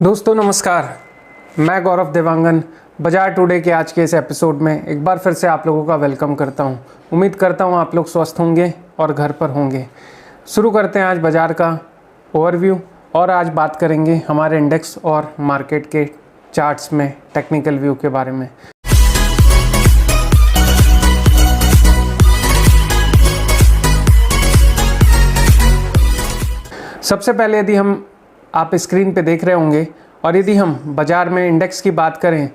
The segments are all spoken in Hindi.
दोस्तों नमस्कार, मैं गौरव देवांगन बाजार टुडे के आज के इस एपिसोड में एक बार फिर से आप लोगों का वेलकम करता हूं। उम्मीद करता हूं आप लोग स्वस्थ होंगे और घर पर होंगे। शुरू करते हैं आज बाजार का ओवरव्यू और आज बात करेंगे हमारे इंडेक्स और मार्केट के चार्ट्स में टेक्निकल व्यू के बारे में। सबसे पहले यदि हम आप स्क्रीन पे देख रहे होंगे और यदि हम बाज़ार में इंडेक्स की बात करें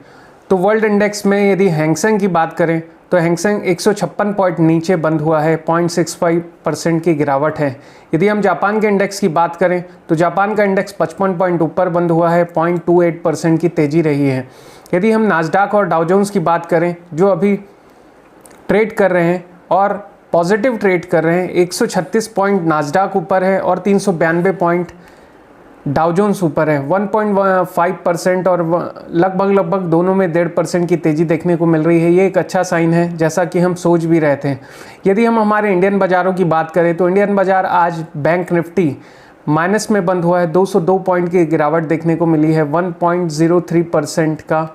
तो वर्ल्ड इंडेक्स में यदि हैंगसेंग की बात करें तो हैंगसेंग 156 पॉइंट नीचे बंद हुआ है, 0.65% की गिरावट है। यदि हम जापान के इंडेक्स की बात करें तो जापान का इंडेक्स 55 पॉइंट ऊपर बंद हुआ है, 0.28% की तेज़ी रही है। यदि हम नास्डाक और डाउ जोन्स की बात करें जो अभी ट्रेड कर रहे हैं और पॉजिटिव ट्रेड कर रहे हैं, 136 पॉइंट नास्डाक ऊपर है और 392 पॉइंट डाउ जोन्स ऊपर है। 1.5% और लगभग दोनों में 1.5% की तेज़ी देखने को मिल रही है। ये एक अच्छा साइन है, जैसा कि हम सोच भी रहे थे। यदि हम हमारे इंडियन बाज़ारों की बात करें तो इंडियन बाज़ार आज बैंक निफ्टी माइनस में बंद हुआ है, 202 पॉइंट की गिरावट देखने को मिली है। 1.03% का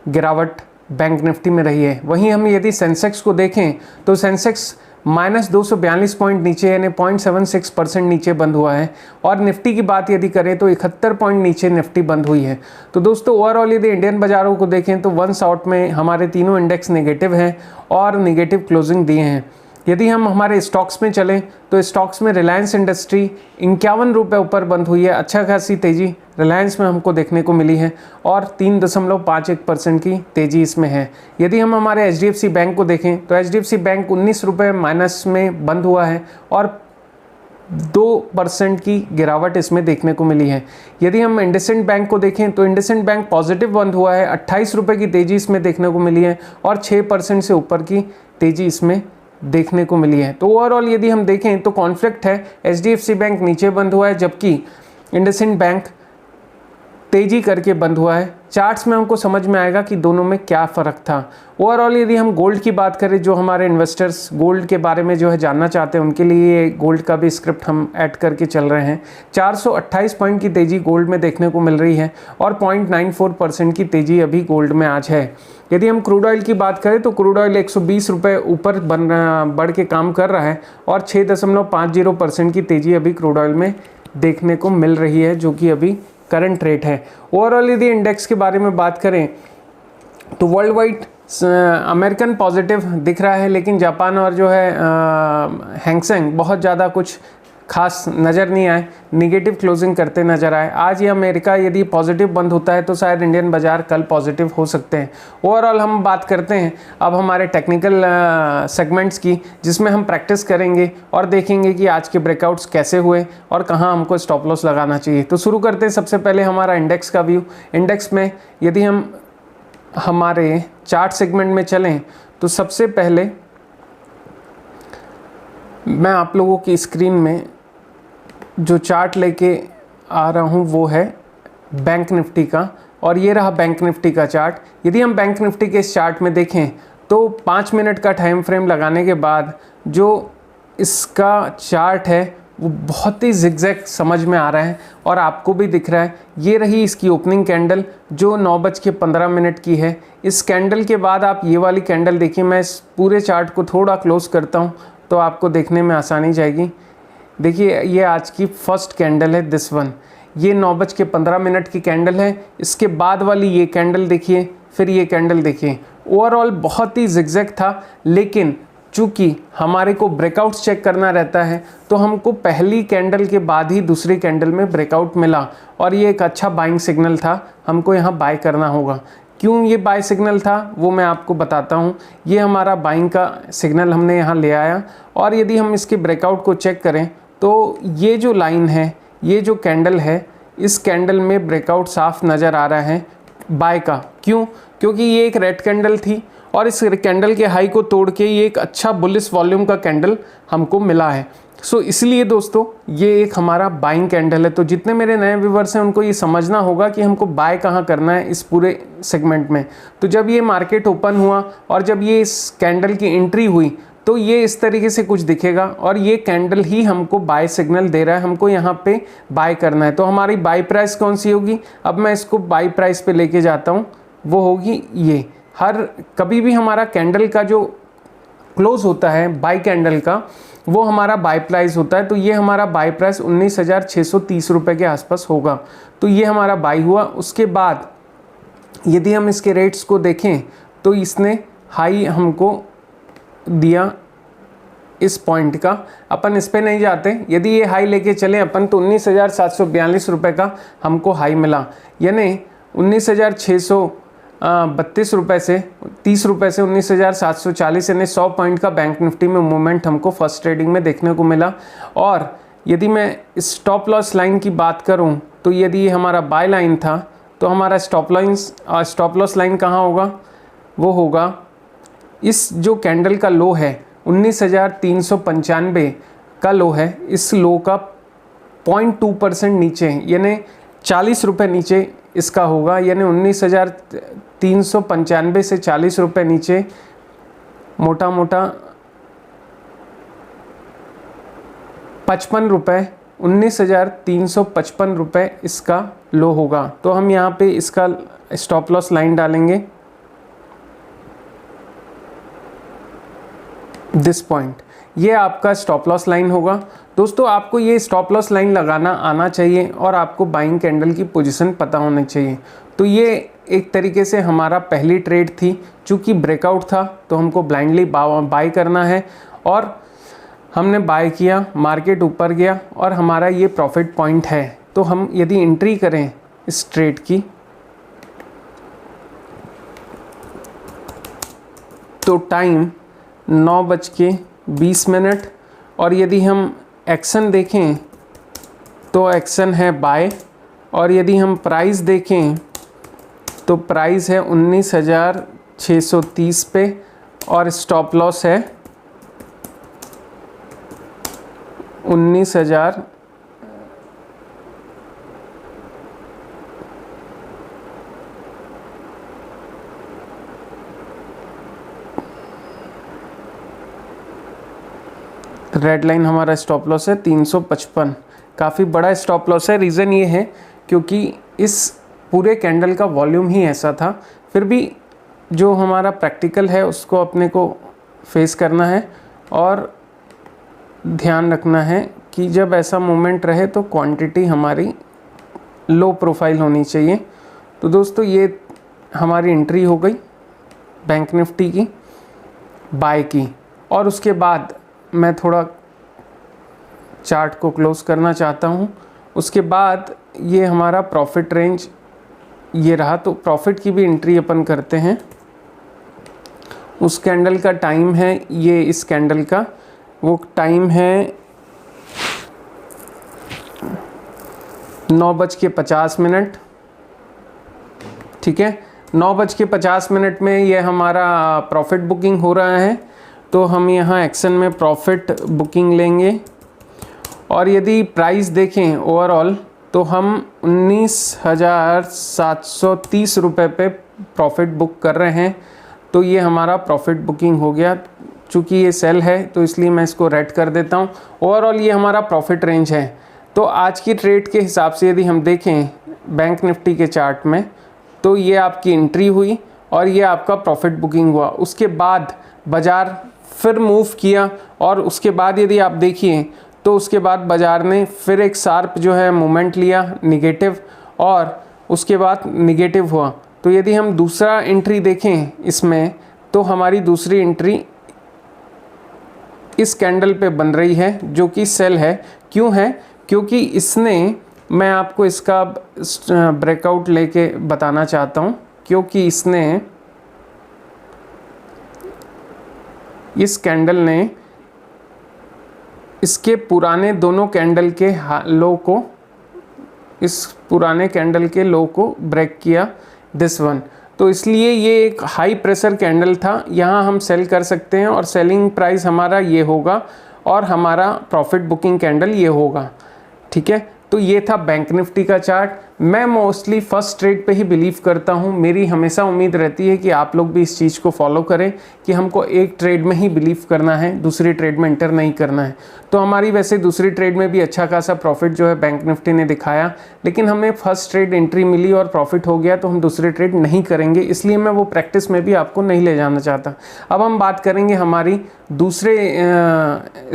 गिरावट बैंक निफ्टी में रही है। वहीं हम यदि सेंसेक्स को देखें तो सेंसेक्स -242 पॉइंट नीचे यानी 0.76% नीचे बंद हुआ है। और निफ्टी की बात यदि करें तो 71 पॉइंट नीचे निफ्टी बंद हुई है। तो दोस्तों ओवरऑल यदि इंडियन बाज़ारों को देखें तो वन शॉट में हमारे तीनों इंडेक्स नेगेटिव हैं और नेगेटिव क्लोजिंग दिए हैं। यदि हम हमारे स्टॉक्स में चलें तो स्टॉक्स में रिलायंस इंडस्ट्री 51 रुपये ऊपर बंद हुई है। अच्छा खासी तेज़ी रिलायंस में हमको देखने को मिली है और 3.51% की तेज़ी इसमें है। यदि हम हमारे HDFC बैंक को देखें तो HDFC बैंक 19 रुपये माइनस में बंद हुआ है और 2% की गिरावट इसमें देखने को मिली है। यदि हम इंडसइंड बैंक को देखें तो इंडसइंड बैंक पॉजिटिव बंद हुआ है, 28 रुपये की तेज़ी इसमें देखने को मिली है और 6% से ऊपर की तेज़ी इसमें देखने को मिली है। तो ओवरऑल यदि हम देखें तो कॉन्फ्लिक्ट है। HDFC बैंक नीचे बंद हुआ है जबकि इंडसइंड बैंक तेज़ी करके बंद हुआ है। चार्ट्स में हमको समझ में आएगा कि दोनों में क्या फ़र्क था। ओवरऑल यदि हम गोल्ड की बात करें, जो हमारे इन्वेस्टर्स गोल्ड के बारे में जो है जानना चाहते हैं उनके लिए गोल्ड का भी स्क्रिप्ट हम ऐड करके चल रहे हैं। 428 पॉइंट की तेज़ी गोल्ड में देखने को मिल रही है और 0.94% की तेज़ी अभी गोल्ड में आज है। यदि हम क्रूड ऑयल की बात करें तो क्रूड ऑयल 120 रुपये ऊपर बढ़ के काम कर रहा है और 6.50% की तेज़ी अभी क्रूड ऑयल में देखने को मिल रही है, जो कि अभी करंट रेट है। ओवरऑल यदि इंडेक्स के बारे में बात करें तो वर्ल्ड वाइड अमेरिकन पॉजिटिव दिख रहा है, लेकिन जापान और जो है हैंगसेंग बहुत ज़्यादा कुछ खास नज़र नहीं आए, निगेटिव क्लोजिंग करते नज़र आए। आज ये अमेरिका यदि पॉजिटिव बंद होता है तो शायद इंडियन बाज़ार कल पॉजिटिव हो सकते हैं। ओवरऑल हम बात करते हैं अब हमारे टेक्निकल सेगमेंट्स की, जिसमें हम प्रैक्टिस करेंगे और देखेंगे कि आज के ब्रेकआउट्स कैसे हुए और कहाँ हमको स्टॉप लॉस लगाना चाहिए। तो शुरू करते हैं सबसे पहले हमारा इंडेक्स का व्यू। इंडेक्स में यदि हम हमारे चार्ट सेगमेंट में चलें तो सबसे पहले मैं आप लोगों की स्क्रीन में जो चार्ट लेके आ रहा हूँ वो है बैंक निफ्टी का, और ये रहा बैंक निफ्टी का चार्ट। यदि हम बैंक निफ्टी के इस चार्ट में देखें तो 5 मिनट का टाइम फ्रेम लगाने के बाद जो इसका चार्ट है वो बहुत ही जिगजैग समझ में आ रहा है और आपको भी दिख रहा है। ये रही इसकी ओपनिंग कैंडल जो 9:15 की है। इस कैंडल के बाद आप ये वाली कैंडल देखिए। मैं इस पूरे चार्ट को थोड़ा क्लोज करता हूँ तो आपको देखने में आसानी जाएगी। देखिए ये आज की फर्स्ट कैंडल है, दिस वन। ये 9:15 की कैंडल है। इसके बाद वाली ये कैंडल देखिए, फिर ये कैंडल देखिए। ओवरऑल बहुत ही जिगजैग था, लेकिन चूँकि हमारे को ब्रेकआउट्स चेक करना रहता है तो हमको पहली कैंडल के बाद ही दूसरी कैंडल में ब्रेकआउट मिला और ये एक अच्छा बाइंग सिग्नल था। हमको यहाँ बाय करना होगा। क्यों ये बाय सिग्नल था वो मैं आपको बताता हूँ। ये हमारा बाइंग का सिग्नल हमने यहाँ ले आया और यदि हम इसके ब्रेकआउट को चेक करें तो ये जो लाइन है, ये जो कैंडल है, इस कैंडल में ब्रेकआउट साफ नज़र आ रहा है बाय का। क्यों? क्योंकि ये एक रेड कैंडल थी और इस कैंडल के हाई को तोड़ के ये एक अच्छा बुलिश वॉल्यूम का कैंडल हमको मिला है। सो इसलिए दोस्तों ये एक हमारा बाइंग कैंडल है। तो जितने मेरे नए व्यूवर्स हैं उनको ये समझना होगा कि हमको बाय कहाँ करना है इस पूरे सेगमेंट में। तो जब ये मार्केट ओपन हुआ और जब ये इस कैंडल की एंट्री हुई तो ये इस तरीके से कुछ दिखेगा और ये कैंडल ही हमको बाय सिग्नल दे रहा है, हमको यहाँ पे बाय करना है। तो हमारी बाय प्राइस कौन सी होगी, अब मैं इसको बाय प्राइस पे लेके जाता हूँ, वो होगी ये। हर कभी भी हमारा कैंडल का जो क्लोज होता है बाय कैंडल का, वो हमारा बाय प्राइस होता है। तो ये हमारा बाय प्राइस 19,630 रुपये के आसपास होगा। तो ये हमारा बाय हुआ। उसके बाद यदि हम इसके रेट्स को देखें तो इसने हाई हमको दिया इस पॉइंट का, अपन इस पे नहीं जाते। यदि ये हाई लेके चले अपन तो 19,742 रुपये का हमको हाई मिला, यानी 19,632 रुपये से 30 रुपये से 19,740, यानी 100 पॉइंट का बैंक निफ्टी में मूवमेंट हमको फर्स्ट ट्रेडिंग में देखने को मिला। और यदि मैं स्टॉप लॉस लाइन की बात करूं तो यदि ये हमारा बाय लाइन था तो हमारा स्टॉप लॉस लाइन कहाँ होगा, वो होगा इस जो कैंडल का लो है 19,395 का लो है, इस लो का 0.2% नीचे, यानी 40 रुपये नीचे इसका होगा। यानी 19,395 से 40 रुपये नीचे मोटा मोटा 55 रुपये, 19,355 रुपये इसका लो होगा। तो हम यहाँ पे इसका स्टॉप लॉस लाइन डालेंगे दिस पॉइंट, ये आपका स्टॉप लॉस लाइन होगा। दोस्तों आपको ये स्टॉप लॉस लाइन लगाना आना चाहिए और आपको बाइंग कैंडल की पोजीशन पता होनी चाहिए। तो ये एक तरीके से हमारा पहली ट्रेड थी, चूँकि ब्रेकआउट था तो हमको ब्लाइंडली बाय करना है और हमने बाय किया, मार्केट ऊपर गया और हमारा ये प्रॉफिट पॉइंट है। तो हम यदि एंट्री करें इस ट्रेड की तो टाइम 9:20 और यदि हम एक्शन देखें तो एक्शन है बाय, और यदि हम प्राइस देखें तो प्राइस है 19,630 पे और स्टॉप लॉस है 19,000। रेड लाइन हमारा स्टॉप लॉस है 355, काफ़ी बड़ा स्टॉप लॉस है। रीज़न ये है क्योंकि इस पूरे कैंडल का वॉल्यूम ही ऐसा था। फिर भी जो हमारा प्रैक्टिकल है उसको अपने को फेस करना है और ध्यान रखना है कि जब ऐसा मूवमेंट रहे तो क्वांटिटी हमारी लो प्रोफाइल होनी चाहिए। तो दोस्तों ये हमारी एंट्री हो गई बैंक निफ्टी की बाय की। और उसके बाद मैं थोड़ा चार्ट को क्लोज करना चाहता हूँ। उसके बाद ये हमारा प्रॉफिट रेंज ये रहा, तो प्रॉफिट की भी एंट्री अपन करते हैं। उस कैंडल का टाइम है ये, इस कैंडल का वो टाइम है 9:50। ठीक है, 9:50 में ये हमारा प्रॉफिट बुकिंग हो रहा है। तो हम यहाँ एक्शन में प्रॉफिट बुकिंग लेंगे और यदि प्राइस देखें ओवरऑल तो हम 19,730 रुपये पे प्रॉफिट बुक कर रहे हैं। तो ये हमारा प्रॉफिट बुकिंग हो गया। चूँकि ये सेल है तो इसलिए मैं इसको रेड कर देता हूँ। ओवरऑल ये हमारा प्रॉफिट रेंज है। तो आज की ट्रेड के हिसाब से यदि हम देखें बैंक निफ्टी के चार्ट में तो ये आपकी एंट्री हुई और ये आपका प्रॉफिट बुकिंग हुआ। उसके बाद बाज़ार फिर मूव किया और उसके बाद यदि आप देखिए तो उसके बाद बाज़ार ने फिर एक शार्प जो है मूवमेंट लिया निगेटिव और उसके बाद निगेटिव हुआ। तो यदि हम दूसरा एंट्री देखें इसमें तो हमारी दूसरी एंट्री इस कैंडल पे बन रही है जो कि सेल है। क्यों है? क्योंकि इसने, मैं आपको इसका ब्रेकआउट लेके बताना चाहता हूँ, क्योंकि इसने, इस कैंडल ने इसके पुराने दोनों कैंडल के लो को, इस पुराने कैंडल के लो को ब्रेक किया, दिस वन। तो इसलिए ये एक हाई प्रेशर कैंडल था, यहाँ हम सेल कर सकते हैं और सेलिंग प्राइस हमारा ये होगा और हमारा प्रॉफिट बुकिंग कैंडल ये होगा। ठीक है, तो ये था बैंक निफ्टी का चार्ट। मैं मोस्टली फर्स्ट ट्रेड पे ही बिलीव करता हूँ। मेरी हमेशा उम्मीद रहती है कि आप लोग भी इस चीज़ को फॉलो करें कि हमको एक ट्रेड में ही बिलीव करना है, दूसरी ट्रेड में एंटर नहीं करना है। तो हमारी वैसे दूसरी ट्रेड में भी अच्छा खासा प्रॉफिट जो है बैंक निफ्टी ने दिखाया, लेकिन हमें फर्स्ट ट्रेड एंट्री मिली और प्रॉफिट हो गया, तो हम दूसरी ट्रेड नहीं करेंगे, इसलिए मैं वो प्रैक्टिस में भी आपको नहीं ले जाना चाहता। अब हम बात करेंगे हमारी दूसरे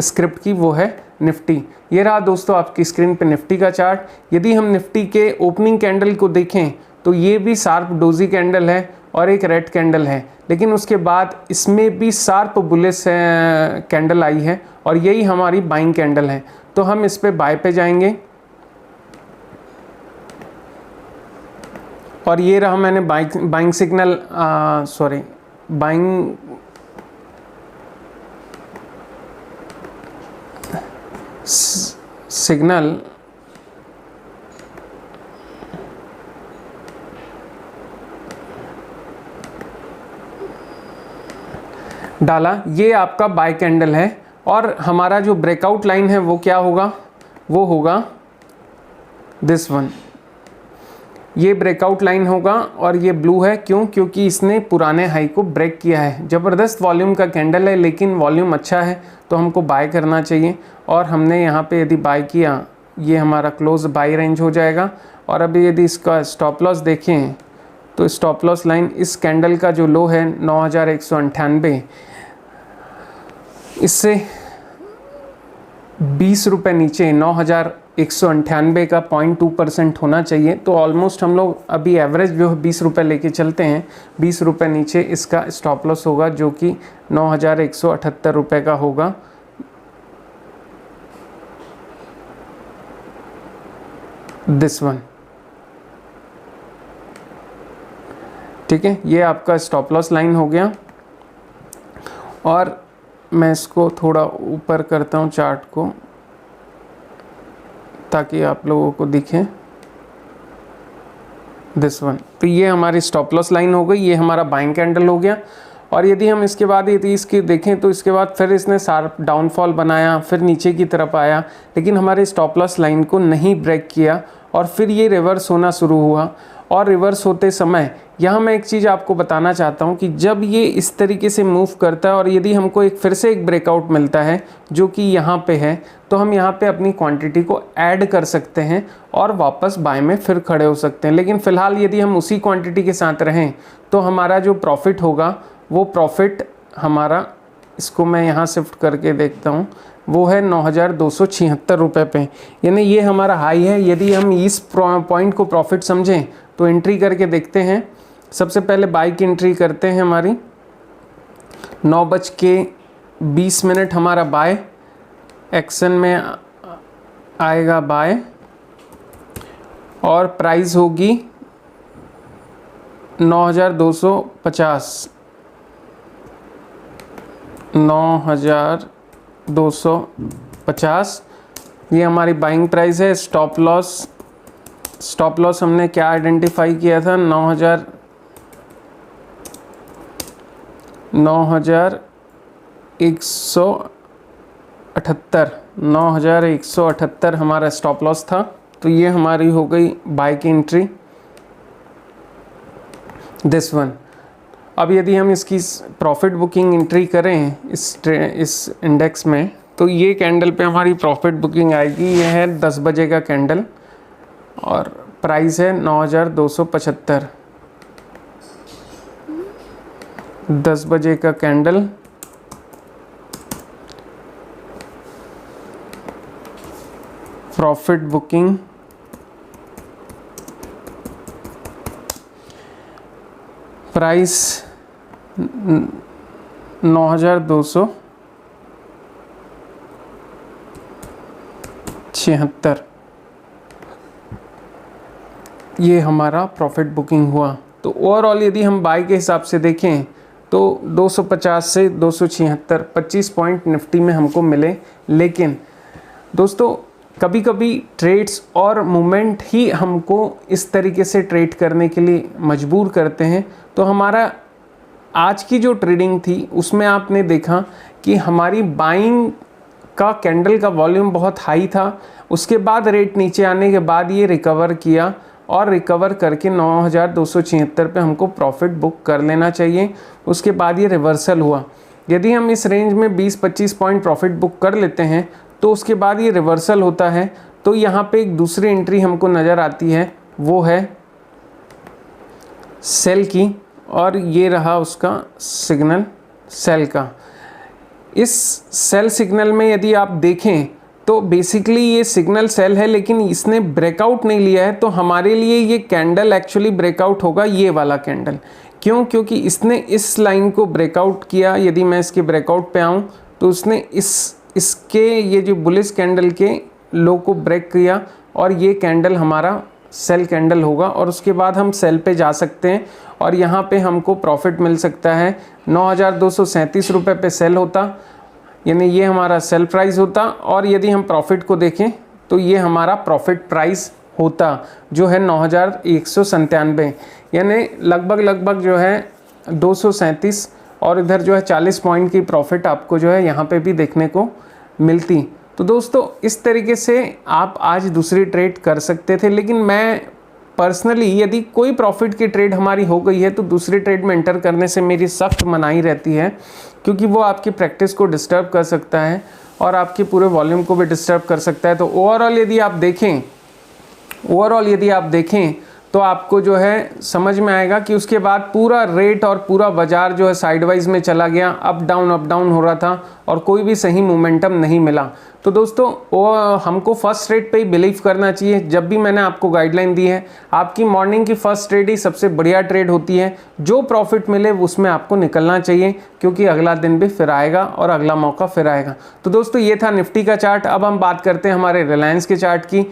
स्क्रिप्ट की, वो है निफ्टी। ये रहा दोस्तों आपकी स्क्रीन पे निफ्टी का चार्ट। यदि हम निफ्टी के ओपनिंग कैंडल को देखें तो ये भी शार्प डोजी कैंडल है और एक रेड कैंडल है, लेकिन उसके बाद इसमें भी शार्प बुलिश कैंडल आई है और यही हमारी बाइंग कैंडल है। तो हम इस पे बाय पे जाएंगे और ये रहा, मैंने बाइंग सिग्नल बाइंग सिग्नल डाला। ये आपका बाय कैंडल है और हमारा जो ब्रेकआउट लाइन है वो क्या होगा, वो होगा दिस वन। ये ब्रेकआउट लाइन होगा और ये ब्लू है, क्यों? क्योंकि इसने पुराने हाई को ब्रेक किया है। ज़बरदस्त वॉल्यूम का कैंडल है, लेकिन वॉल्यूम अच्छा है तो हमको बाय करना चाहिए। और हमने यहाँ पे यदि बाय किया, ये हमारा क्लोज बाय रेंज हो जाएगा। और अभी यदि इसका स्टॉप लॉस देखें तो स्टॉप लॉस लाइन इस कैंडल का जो लो है 9198, इससे 20 रुपये नीचे 9198 का 0.2% होना चाहिए। तो ऑलमोस्ट हम लोग अभी एवरेज जो है 20 रुपये लेके चलते हैं। 20 रुपये नीचे इसका स्टॉप लॉस होगा जो कि 9178 रुपये का होगा। दिस वन, ठीक है, ये आपका स्टॉप लॉस लाइन हो गया। और मैं इसको थोड़ा ऊपर करता हूँ चार्ट को, ताकि आप लोगों को दिखे। दिस वन, तो ये हमारी स्टॉप लॉस लाइन हो गई, ये हमारा बाइंग कैंडल हो गया। और यदि हम इसके बाद यदि इसकी देखें तो इसके बाद फिर इसने शार्प डाउनफॉल बनाया, फिर नीचे की तरफ आया, लेकिन हमारे स्टॉप लॉस लाइन को नहीं ब्रेक किया और फिर ये रिवर्स होना शुरू हुआ। और रिवर्स होते समय यहाँ मैं एक चीज़ आपको बताना चाहता हूँ कि जब ये इस तरीके से मूव करता है और यदि हमको फिर से एक ब्रेकआउट मिलता है जो कि यहाँ पे है, तो हम यहाँ पे अपनी क्वांटिटी को ऐड कर सकते हैं और वापस बाय में फिर खड़े हो सकते हैं। लेकिन फ़िलहाल यदि हम उसी क्वांटिटी के साथ रहें तो हमारा जो प्रॉफिट होगा वो प्रॉफिट हमारा, इसको मैं यहाँ शिफ्ट करके देखता हूँ, वो है 9276 रुपये पे। यानी ये हमारा हाई है। यदि हम इस पॉइंट को प्रॉफिट समझें तो एंट्री करके देखते हैं। सबसे पहले बाय की एंट्री करते हैं। हमारी 9:20 हमारा बाय एक्शन में आएगा बाय, और प्राइस होगी 9250, 9250 ये हमारी बाइंग प्राइस है। स्टॉप लॉस हमने क्या आइडेंटिफाई किया था, 9178 हमारा स्टॉप लॉस था। तो ये हमारी हो गई बाय की एंट्री, दिस वन। अब यदि हम इसकी प्रॉफिट बुकिंग एंट्री करें इस इंडेक्स में, तो ये कैंडल पे हमारी प्रॉफिट बुकिंग आएगी। ये है 10 बजे का कैंडल और प्राइस है 9275। 10 बजे का कैंडल, प्रॉफिट बुकिंग प्राइस 9276, ये हमारा प्रॉफिट बुकिंग हुआ। तो ओवरऑल यदि हम बाय के हिसाब से देखें तो 250 से 276 25 पॉइंट निफ्टी में हमको मिले। लेकिन दोस्तों कभी कभी ट्रेड्स और मूवमेंट ही हमको इस तरीके से ट्रेड करने के लिए मजबूर करते हैं। तो हमारा आज की जो ट्रेडिंग थी उसमें आपने देखा कि हमारी बाइंग का कैंडल का वॉल्यूम बहुत हाई था, उसके बाद रेट नीचे आने के बाद ये रिकवर किया और रिकवर करके 9276 पे हमको प्रॉफिट बुक कर लेना चाहिए। उसके बाद ये रिवर्सल हुआ, यदि हम इस रेंज में 20-25 पॉइंट प्रॉफिट बुक कर लेते हैं तो उसके बाद ये रिवर्सल होता है, तो यहाँ पे एक दूसरी एंट्री हमको नज़र आती है, वो है सेल की, और ये रहा उसका सिग्नल सेल का। इस सेल सिग्नल में यदि आप देखें तो बेसिकली ये सिग्नल सेल है, लेकिन इसने ब्रेकआउट नहीं लिया है, तो हमारे लिए ये कैंडल एक्चुअली ब्रेकआउट होगा, ये वाला कैंडल। क्यों? क्योंकि इसने इस लाइन को ब्रेकआउट किया। यदि मैं इसके ब्रेकआउट पे आऊँ तो उसने इसके ये जो बुलिश कैंडल के लो को ब्रेक किया, और ये कैंडल हमारा सेल कैंडल होगा, और उसके बाद हम सेल पे जा सकते हैं और यहाँ पे हमको प्रॉफिट मिल सकता है। 9237 रुपये पे सेल होता, यानी ये हमारा सेल प्राइस होता, और यदि हम प्रॉफिट को देखें तो ये हमारा प्रॉफिट प्राइस होता जो है 9197, यानी लगभग जो है 237, और इधर जो है 40 पॉइंट की प्रॉफिट आपको जो है यहाँ पे भी देखने को मिलती। तो दोस्तों इस तरीके से आप आज दूसरी ट्रेड कर सकते थे, लेकिन मैं पर्सनली यदि कोई प्रॉफिट की ट्रेड हमारी हो गई है तो दूसरी ट्रेड में एंटर करने से मेरी सख्त मनाही रहती है, क्योंकि वो आपकी प्रैक्टिस को डिस्टर्ब कर सकता है और आपके पूरे वॉल्यूम को भी डिस्टर्ब कर सकता है। तो ओवरऑल यदि आप देखें तो आपको जो है समझ में आएगा कि उसके बाद पूरा रेट और पूरा बाजार जो है साइडवाइज में चला गया, अप डाउन हो रहा था और कोई भी सही मोमेंटम नहीं मिला। तो दोस्तों वो हमको फर्स्ट ट्रेड पे ही बिलीव करना चाहिए। जब भी मैंने आपको गाइडलाइन दी है, आपकी मॉर्निंग की फर्स्ट ट्रेड ही सबसे बढ़िया ट्रेड होती है, जो प्रॉफिट मिले उसमें आपको निकलना चाहिए, क्योंकि अगला दिन भी फिर आएगा और अगला मौका फिर आएगा। तो दोस्तों ये था निफ्टी का चार्ट। अब हम बात करते हैं हमारे रिलायंस के चार्ट की।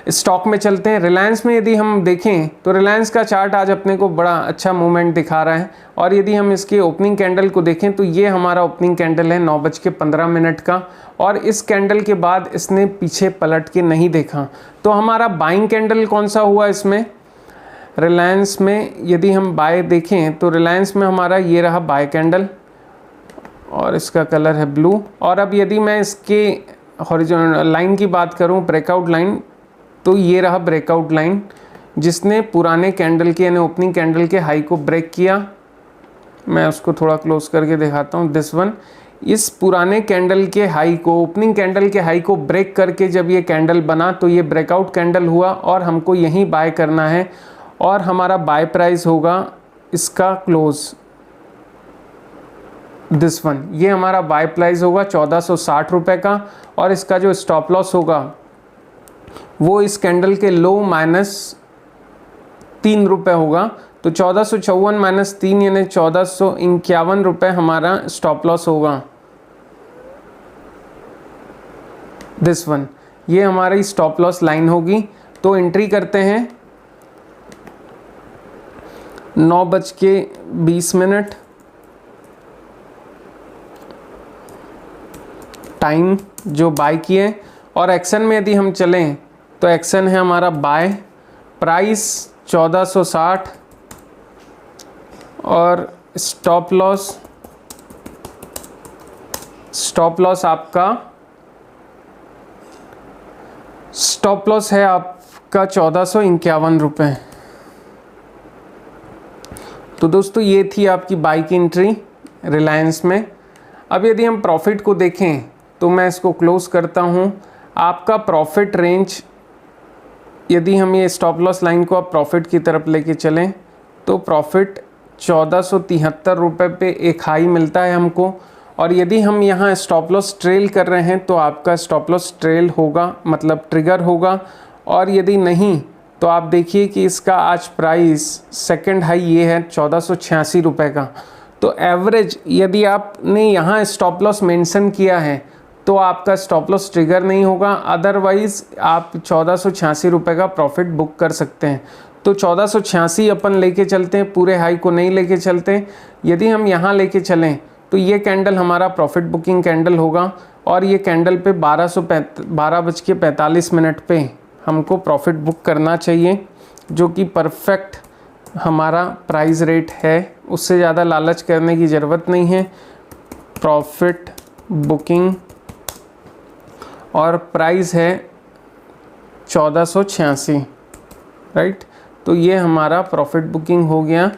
स्टॉक में चलते हैं। रिलायंस में यदि हम देखें तो रिलायंस का चार्ट आज अपने को बड़ा अच्छा मूवमेंट दिखा रहा है, और यदि हम इसके ओपनिंग कैंडल को देखें तो ये हमारा ओपनिंग कैंडल है 9:15 का, और इस कैंडल के बाद इसने पीछे पलट के नहीं देखा। तो हमारा बाइंग कैंडल कौन सा हुआ इसमें? रिलायंस में यदि हम बाय देखें तो रिलायंस में हमारा ये रहा बाय कैंडल, और इसका कलर है ब्लू। और अब यदि मैं इसके हॉरिजॉन्टल लाइन की बात करूं, ब्रेकआउट लाइन, तो ये रहा ब्रेकआउट लाइन जिसने पुराने कैंडल के यानी ओपनिंग कैंडल के हाई को ब्रेक किया। मैं उसको थोड़ा क्लोज करके दिखाता हूँ, दिस वन। इस पुराने कैंडल के हाई को, ओपनिंग कैंडल के हाई को ब्रेक करके जब ये कैंडल बना तो ये ब्रेकआउट कैंडल हुआ, और हमको यहीं बाय करना है, और हमारा बाय प्राइस होगा इसका क्लोज, दिस वन। ये हमारा बाय प्राइस होगा 1460 रुपये का, और इसका जो स्टॉप लॉस होगा वो इस कैंडल के लो -3 रुपये होगा। तो 1454 - 3 यानी 1451 रुपये हमारा स्टॉप लॉस होगा, दिस वन। ये हमारी स्टॉप लॉस लाइन होगी। तो एंट्री करते हैं 9:20, टाइम जो बाय किए, और एक्शन में यदि हम चलें तो एक्शन है हमारा बाय, प्राइस 1460, और स्टॉप लॉस आपका है आपका 1451 रुपये। तो दोस्तों ये थी आपकी बाय की एंट्री रिलायंस में। अब यदि हम प्रॉफिट को देखें तो मैं इसको क्लोज करता हूँ। आपका प्रॉफिट रेंज, यदि हम ये स्टॉप लॉस लाइन को आप प्रॉफिट की तरफ लेके चलें तो प्रॉफिट 1473 रुपये पे एक हाई मिलता है हमको, और यदि हम यहाँ स्टॉप लॉस ट्रेल कर रहे हैं तो आपका स्टॉप लॉस ट्रेल होगा, मतलब ट्रिगर होगा, और यदि नहीं तो आप देखिए कि इसका आज प्राइस सेकंड हाई ये है 1486 रुपये का। तो एवरेज यदि आपने यहाँ स्टॉप लॉस मेंशन किया है तो आपका स्टॉप लॉस ट्रिगर नहीं होगा, अदरवाइज़ आप 1486 रुपये का प्रॉफिट बुक कर सकते हैं। तो 1486 अपन लेके चलते हैं, पूरे हाई को नहीं लेके चलते। यदि हम यहाँ लेके चलें तो ये कैंडल हमारा प्रॉफिट बुकिंग कैंडल होगा, और ये कैंडल पे 12:45 पे हमको प्रॉफिट बुक करना चाहिए, जो कि परफेक्ट हमारा प्राइस रेट है। उससे ज़्यादा लालच करने की ज़रूरत नहीं है। प्रॉफिट बुकिंग और प्राइस है 1486, राइट। तो ये हमारा प्रॉफिट बुकिंग हो गया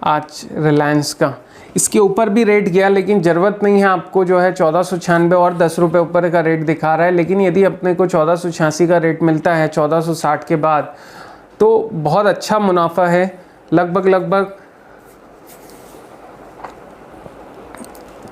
आज रिलायंस का। इसके ऊपर भी रेट गया, लेकिन ज़रूरत नहीं है आपको जो है 1496 और 10 रुपये ऊपर का रेट दिखा रहा है। लेकिन यदि अपने को 1486 का रेट मिलता है 1460 के बाद, तो बहुत अच्छा मुनाफा है। लगभग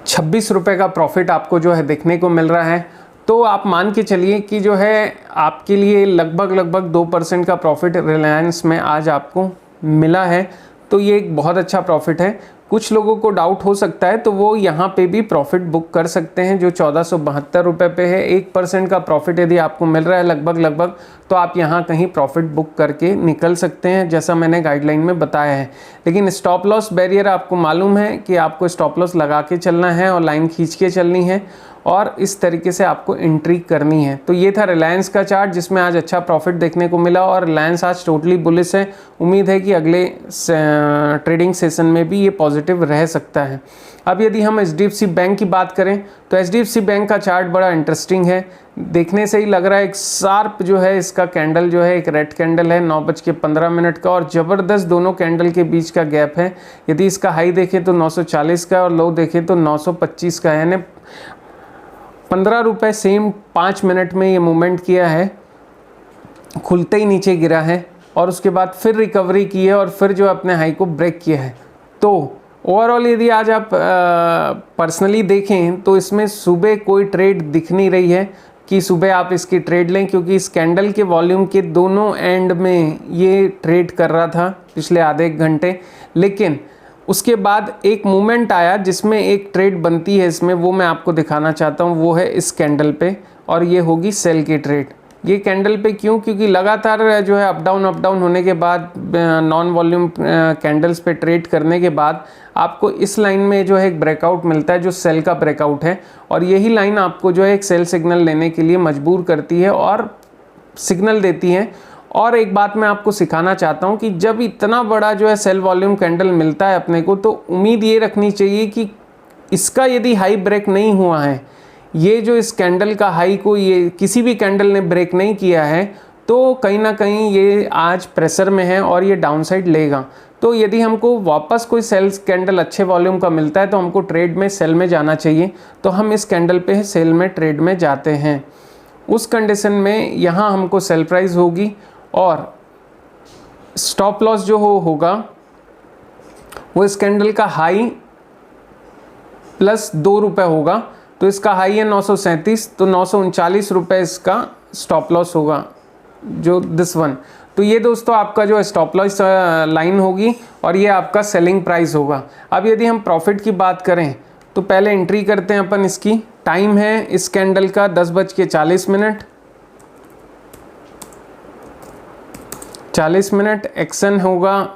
26 रुपये का प्रॉफिट आपको जो है देखने को मिल रहा है। तो आप मान के चलिए कि जो है आपके लिए लगभग 2% का प्रॉफिट रिलायंस में आज आपको मिला है। तो ये एक बहुत अच्छा प्रॉफिट है। कुछ लोगों को डाउट हो सकता है, तो वो यहाँ पे भी प्रॉफिट बुक कर सकते हैं जो 1472 रुपये पे है। 1% का प्रॉफिट यदि आपको मिल रहा है लगभग, तो आप यहाँ कहीं प्रॉफिट बुक करके निकल सकते हैं, जैसा मैंने गाइडलाइन में बताया है। लेकिन स्टॉप लॉस बैरियर आपको मालूम है कि आपको स्टॉप लॉस लगा के चलना है और लाइन खींच के चलनी है, और इस तरीके से आपको एंट्री करनी है। तो ये था रिलायंस का चार्ट, जिसमें आज अच्छा प्रॉफिट देखने को मिला और रिलायंस आज टोटली बुलिश है। उम्मीद है कि अगले ट्रेडिंग सेशन में भी ये पॉजिटिव रह सकता है। अब यदि हम HDFC बैंक की बात करें, तो HDFC बैंक का चार्ट बड़ा इंटरेस्टिंग है। देखने से ही लग रहा है एक शार्प जो है इसका कैंडल जो है एक रेड कैंडल है 9:15 का, और ज़बरदस्त दोनों कैंडल के बीच का गैप है। यदि इसका हाई देखें तो 940 का और लो देखें तो 925 का है, यानी 15 रुपये सेम 5 मिनट में ये मूवमेंट किया है। खुलते ही नीचे गिरा है और उसके बाद फिर रिकवरी की है और फिर जो अपने हाई को ब्रेक किया है। तो ओवरऑल यदि आज आप पर्सनली देखें तो इसमें सुबह कोई ट्रेड दिख नहीं रही है कि सुबह आप इसकी ट्रेड लें, क्योंकि इस कैंडल के वॉल्यूम के दोनों एंड में ये ट्रेड कर रहा था पिछले आधे एक घंटे। लेकिन उसके बाद एक मूवमेंट आया जिसमें एक ट्रेड बनती है इसमें, वो मैं आपको दिखाना चाहता हूँ। वो है इस कैंडल पे, और ये होगी सेल की ट्रेड। ये कैंडल पे क्यों? क्योंकि लगातार जो है अप डाउन होने के बाद, नॉन वॉल्यूम कैंडल्स पे ट्रेड करने के बाद आपको इस लाइन में जो है एक ब्रेकआउट मिलता है जो सेल का ब्रेकआउट है, और यही लाइन आपको जो है एक सेल सिग्नल लेने के लिए मजबूर करती है और सिग्नल देती है। और एक बात मैं आपको सिखाना चाहता हूं कि जब इतना बड़ा जो है सेल वॉल्यूम कैंडल मिलता है अपने को, तो उम्मीद ये रखनी चाहिए कि इसका यदि हाई ब्रेक नहीं हुआ है, ये जो इस कैंडल का हाई को ये किसी भी कैंडल ने ब्रेक नहीं किया है, तो कहीं ना कहीं ये आज प्रेशर में है और ये डाउनसाइड लेगा। तो यदि हमको वापस कोई सेल्स कैंडल अच्छे वॉल्यूम का मिलता है तो हमको ट्रेड में सेल में जाना चाहिए। तो हम इस कैंडल पे सेल में ट्रेड में जाते हैं। उस कंडीशन में यहाँ हमको सेल प्राइस होगी और स्टॉप लॉस जो होगा वो इस कैंडल का हाई प्लस 2 रुपये होगा। तो इसका हाई है 937, तो 939 रुपये इसका स्टॉप लॉस होगा, जो दिस वन। तो ये दोस्तों आपका जो स्टॉप लॉस लाइन होगी और ये आपका सेलिंग प्राइस होगा। अब यदि हम प्रॉफिट की बात करें तो पहले एंट्री करते हैं अपन इसकी। टाइम है इस कैंडल का 10:40 40 मिनट। एक्शन होगा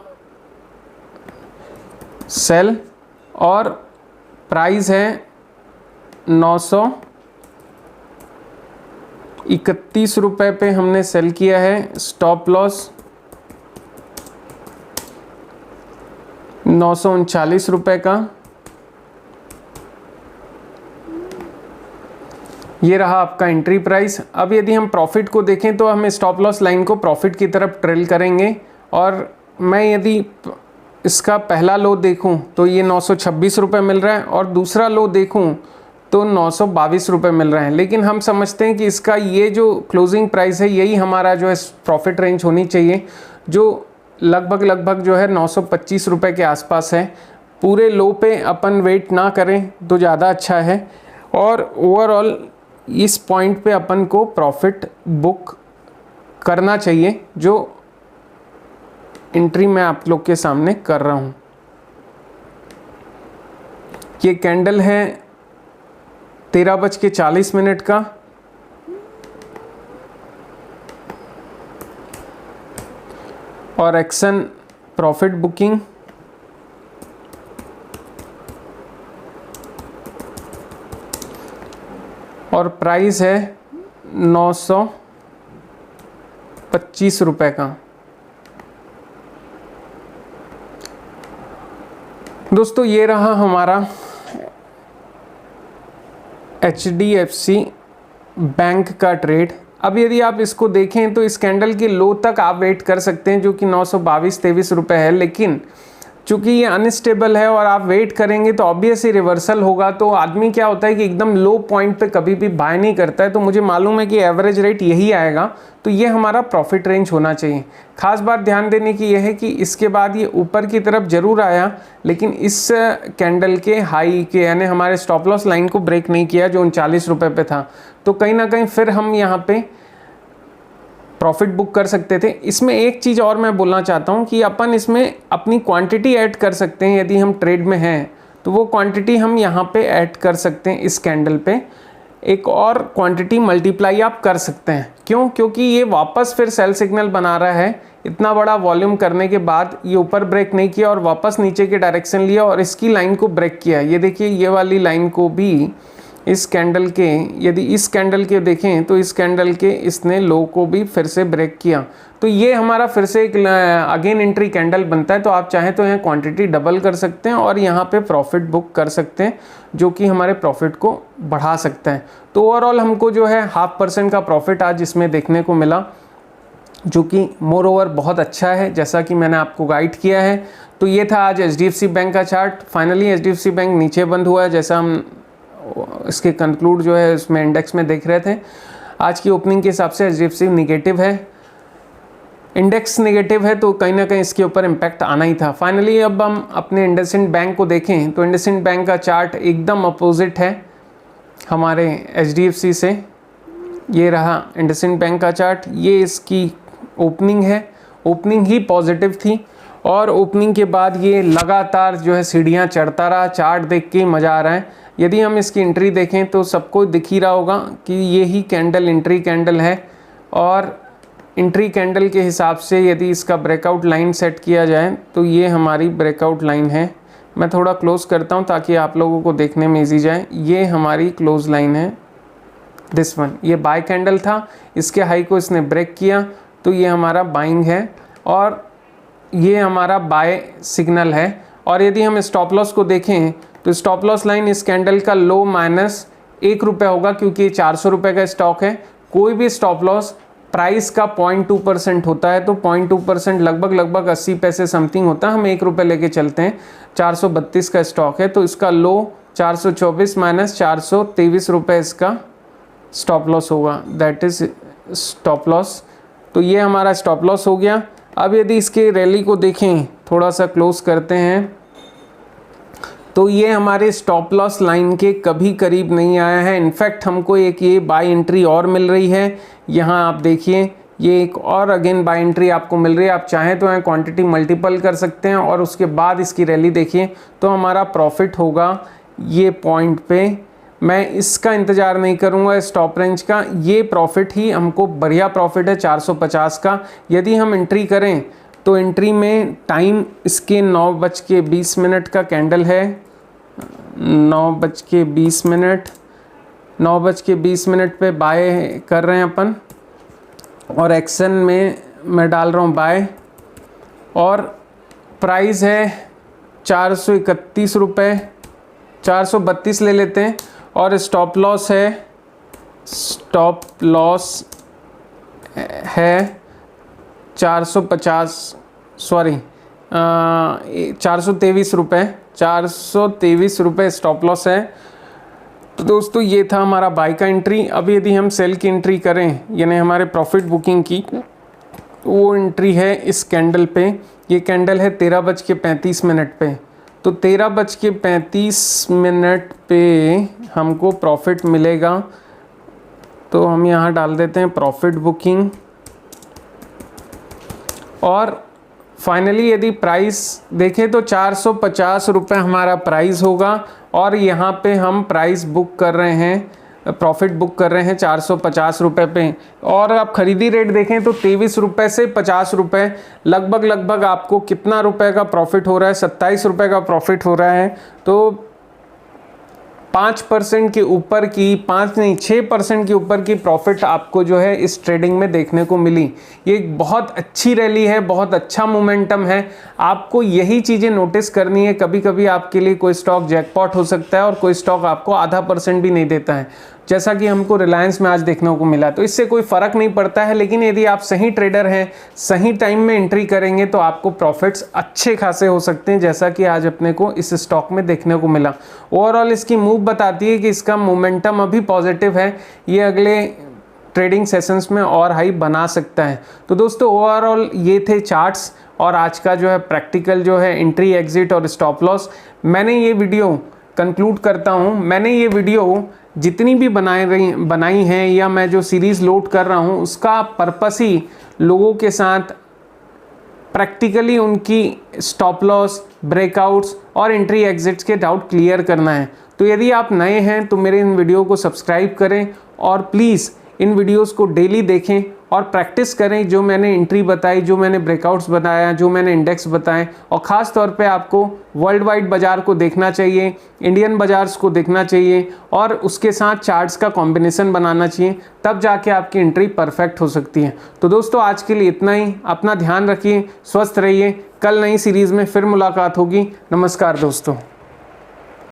सेल और प्राइस है 931 रुपये पे हमने सेल किया है। स्टॉप लॉस 939 रुपये का। ये रहा आपका एंट्री प्राइस। अब यदि हम प्रॉफिट को देखें तो हम स्टॉप लॉस लाइन को प्रॉफिट की तरफ ट्रेल करेंगे, और मैं यदि इसका पहला लो देखूं तो ये 926 रुपये मिल रहा है और दूसरा लो देखूं तो 922 रुपये मिल रहे हैं। लेकिन हम समझते हैं कि इसका ये जो क्लोजिंग प्राइस है यही हमारा जो है प्रॉफिट रेंज होनी चाहिए, जो लगभग जो है 925 रुपये के आसपास है। पूरे लो पे अपन वेट ना करें तो ज़्यादा अच्छा है, और ओवरऑल इस पॉइंट पे अपन को प्रॉफिट बुक करना चाहिए, जो एंट्री मैं आप लोग के सामने कर रहा हूँ। ये कैंडल है 13:40 का, और एक्शन प्रॉफिट बुकिंग और प्राइस है 925 रुपये का। दोस्तों ये रहा हमारा HDFC बैंक का ट्रेड। अब यदि आप इसको देखें तो इस कैंडल के लो तक आप वेट कर सकते हैं जो कि 922-23 रुपये है, लेकिन चूंकि ये अनस्टेबल है और आप वेट करेंगे तो ऑब्वियस ही रिवर्सल होगा। तो आदमी क्या होता है कि एकदम लो पॉइंट पे कभी भी बाय नहीं करता है। तो मुझे मालूम है कि एवरेज रेट यही आएगा, तो ये हमारा प्रॉफिट रेंज होना चाहिए। खास बात ध्यान देने की यह है कि इसके बाद ये ऊपर की तरफ जरूर आया, लेकिन इस कैंडल के हाई के यानी हमारे स्टॉप लॉस लाइन को ब्रेक नहीं किया जो 39 रुपये पे था। तो कहीं ना कहीं फिर हम यहाँ पे प्रॉफिट बुक कर सकते थे। इसमें एक चीज़ और मैं बोलना चाहता हूँ कि अपन इसमें अपनी क्वांटिटी ऐड कर सकते हैं। यदि हम ट्रेड में हैं तो वो क्वांटिटी हम यहाँ पे ऐड कर सकते हैं। इस कैंडल पे एक और क्वांटिटी मल्टीप्लाई आप कर सकते हैं। क्यों? क्योंकि ये वापस फिर सेल सिग्नल बना रहा है। इतना बड़ा वॉल्यूम करने के बाद ये ऊपर ब्रेक नहीं किया और वापस नीचे के डायरेक्शन लिया और इसकी लाइन को ब्रेक किया। ये देखिए, ये वाली लाइन को भी इस कैंडल के, यदि इस कैंडल के देखें तो इस कैंडल के इसने लो को भी फिर से ब्रेक किया। तो ये हमारा फिर से एक अगेन एंट्री कैंडल बनता है। तो आप चाहें तो यहाँ क्वांटिटी डबल कर सकते हैं और यहाँ पे प्रॉफिट बुक कर सकते हैं, जो कि हमारे प्रॉफिट को बढ़ा सकता है। तो ओवरऑल हमको जो है 0.5% का प्रॉफिट आज इसमें देखने को मिला, जो कि मोर ओवर बहुत अच्छा है, जैसा कि मैंने आपको गाइड किया है। तो ये था आज HDFC बैंक का चार्ट। फाइनली HDFC बैंक नीचे बंद हुआ है, जैसा हम इसके कंक्लूड जो है उसमें इंडेक्स में देख रहे थे। आज की ओपनिंग के हिसाब से HDFC निगेटिव है, इंडेक्स निगेटिव है, तो कहीं ना कहीं इसके ऊपर इम्पैक्ट आना ही था। फाइनली अब हम अपने इंडसइंड बैंक को देखें तो इंडसइंड बैंक का चार्ट एकदम अपोजिट है हमारे HDFC से। ये रहा इंडसइंड बैंक का चार्ट, ये इसकी ओपनिंग है। ओपनिंग ही पॉजिटिव थी और ओपनिंग के बाद ये लगातार जो है सीढ़ियाँ चढ़ता रहा। चार्ट देख के मज़ा आ रहा है। यदि हम इसकी एंट्री देखें तो सबको दिख ही रहा होगा कि ये ही कैंडल एंट्री कैंडल है और एंट्री कैंडल के हिसाब से यदि इसका ब्रेकआउट लाइन सेट किया जाए तो ये हमारी ब्रेकआउट लाइन है। मैं थोड़ा क्लोज करता हूँ ताकि आप लोगों को देखने में ईजी जाए। ये हमारी क्लोज लाइन है, दिस वन। ये बाय कैंडल था, इसके हाई को इसने ब्रेक किया तो ये हमारा बाइंग है और ये हमारा बाय सिग्नल है। और यदि हम स्टॉप लॉस को देखें तो स्टॉप लॉस लाइन इस कैंडल का लो -1 रुपये होगा, क्योंकि ये 400 रुपये का स्टॉक है। कोई भी स्टॉप लॉस प्राइस का 0.2% होता है, तो 0.2% लगभग 80 पैसे समथिंग होता है। हम 1 रुपये लेके चलते हैं, 432 का स्टॉक है, तो इसका लो 424 - 423 रुपये इसका स्टॉप लॉस होगा, दैट इज स्टॉप लॉस। तो ये हमारा स्टॉप लॉस हो गया। अब यदि इसके रैली को देखें, थोड़ा सा क्लोज करते हैं, तो ये हमारे स्टॉप लॉस लाइन के कभी करीब नहीं आया है। इनफैक्ट हमको एक ये बाय एंट्री और मिल रही है। यहाँ आप देखिए, ये एक और अगेन बाय एंट्री आपको मिल रही है। आप चाहें तो यहाँ क्वांटिटी मल्टीपल कर सकते हैं और उसके बाद इसकी रैली देखिए तो हमारा प्रॉफिट होगा ये पॉइंट पे। मैं इसका इंतज़ार नहीं करूँगा स्टॉप रेंज का, ये प्रॉफिट ही हमको बढ़िया प्रॉफिट है 450 का। यदि हम एंट्री करें तो एंट्री में टाइम इसके 9:20 का कैंडल है, 9:20 पे बाय कर रहे हैं अपन और एक्शन में मैं डाल रहा हूँ बाय और प्राइस है 431 रुपये, 432 ले लेते हैं और स्टॉप लॉस है 423 रुपये, 423 रुपये स्टॉप लॉस है। तो दोस्तों ये था हमारा बाय का एंट्री। अब यदि हम सेल की एंट्री करें, यानी हमारे प्रॉफिट बुकिंग की, वो एंट्री है इस कैंडल पे। ये कैंडल है 13:35 पे। तो 13:35 पे हमको प्रॉफिट मिलेगा। तो हम यहाँ डाल देते हैं प्रॉफिट बुकिंग और फाइनली यदि प्राइस देखें तो 450 रुपये हमारा प्राइस होगा और यहाँ पे हम प्राइस बुक कर रहे हैं, प्रॉफिट बुक कर रहे हैं 450 रुपये पे। और आप खरीदी रेट देखें तो 23 रुपये से 50 रुपये, लगभग आपको कितना रुपए का प्रॉफिट हो रहा है, 27 रुपये का प्रॉफिट हो रहा है। तो 5% के ऊपर की, 6% के ऊपर की प्रॉफिट आपको जो है इस ट्रेडिंग में देखने को मिली। ये एक बहुत अच्छी रैली है, बहुत अच्छा मोमेंटम है। आपको यही चीज़ें नोटिस करनी है। कभी कभी आपके लिए कोई स्टॉक जैकपॉट हो सकता है और कोई स्टॉक आपको 0.5% भी नहीं देता है। जैसा कि हमको रिलायंस में आज देखने को मिला। तो इससे कोई फ़र्क नहीं पड़ता है, लेकिन यदि आप सही ट्रेडर हैं, सही टाइम में एंट्री करेंगे तो आपको प्रॉफिट्स अच्छे खासे हो सकते हैं, जैसा कि आज अपने को इस स्टॉक में देखने को मिला। ओवरऑल इसकी मूव बताती है कि इसका मोमेंटम अभी पॉजिटिव है, ये अगले ट्रेडिंग सेशंस में और हाई बना सकता है। तो दोस्तों ओवरऑल ये थे चार्ट्स और आज का जो है प्रैक्टिकल जो है एंट्री एग्जिट और स्टॉप लॉस। मैंने ये वीडियो कंक्लूड करता हूँ, मैंने ये वीडियो जितनी भी बनाई हैं या मैं जो सीरीज़ लोड कर रहा हूँ उसका पर्पस ही लोगों के साथ प्रैक्टिकली उनकी स्टॉप लॉस, ब्रेकआउट्स और एंट्री एग्जिट्स के डाउट क्लियर करना है। तो यदि आप नए हैं तो मेरे इन वीडियो को सब्सक्राइब करें और प्लीज़ इन वीडियोस को डेली देखें और प्रैक्टिस करें। जो मैंने एंट्री बताई, जो मैंने ब्रेकआउट्स बताया, जो मैंने इंडेक्स बताए, और ख़ास तौर पे आपको वर्ल्ड वाइड बाज़ार को देखना चाहिए, इंडियन बाज़ार्स को देखना चाहिए और उसके साथ चार्ट्स का कॉम्बिनेशन बनाना चाहिए, तब जाके आपकी एंट्री परफेक्ट हो सकती है। तो दोस्तों आज के लिए इतना ही। अपना ध्यान रखिए, स्वस्थ रहिए। कल नई सीरीज़ में फिर मुलाकात होगी। नमस्कार दोस्तों।